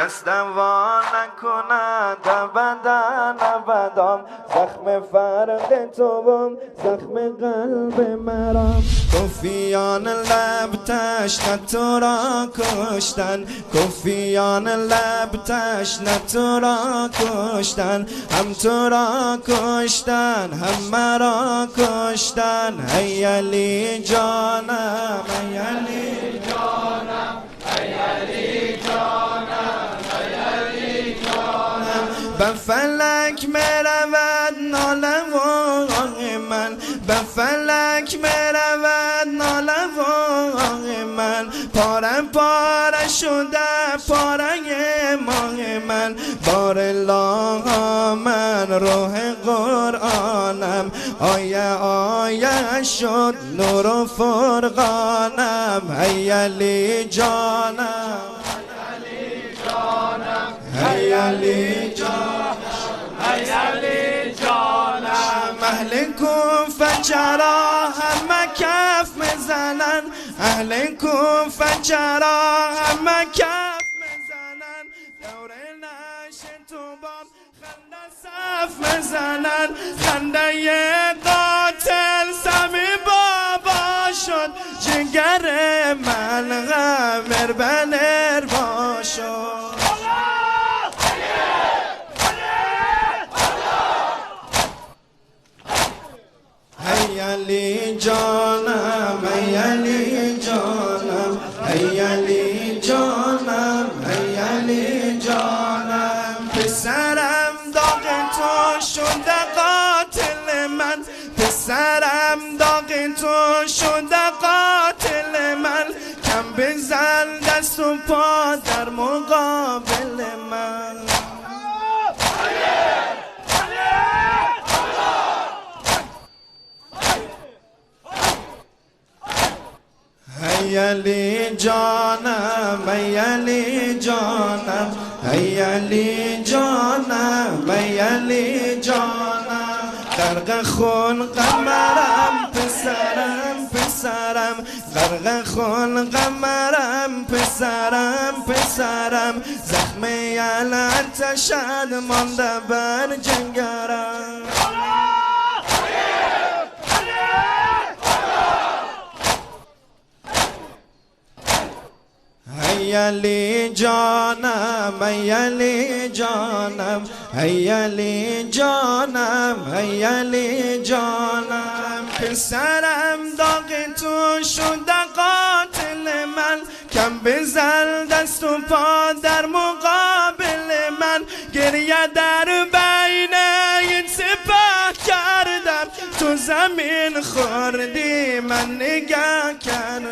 کس دوا نکند ابدا ابدا، زخم فرق تو بم زخم قلب مرام. کفیان لب تشنه تو را کشتن، کفیان لب تشنه تو را کشتن، هم تو را کشتن هم مرا کشتن. ای علی جانم ای علی جانم ای علی جانم ای علی جانم. به فلک مرود ناله و آه من، به فلک مرود ناله و آه من. پاره پاره شده پاره ماه من، بار الله من روح قرآنم. آیه آیه شد نور و فرقانم. ای علی جانم ای علی جانم ای علی جانم. اهل کوفه چرا همه کف میزنن، اهل کوفه چرا همه کف میزنن. دور نش تو بام خنده صف میزنن، خنده قاتل سمی بابا شد. جگر من غمر بنر باشد. ای علی جانم ای علی جانم ای علی جانم ای علی جانم. پسرم داغ تو شده قاتل من، پسرم داغ تو شده قاتل من. کم بزن دست و پا در مقابل من. ای علی جانم ای علی جانم ای علی جانم ای علی جانم. غرق خون قمرم پسرم پسرم، غرق خون قمرم پسرم پسرم. زخم علت شد مانده بر جنگرم. ای علی جانم ای علی جانم ای علی جانم ای علی جانم. پسرم داغ تو شده قاتل من، کم بزن دست و پا در مقابل من. گریه در بین این سپه کردم، تو زمین خوردی من نگه کردم.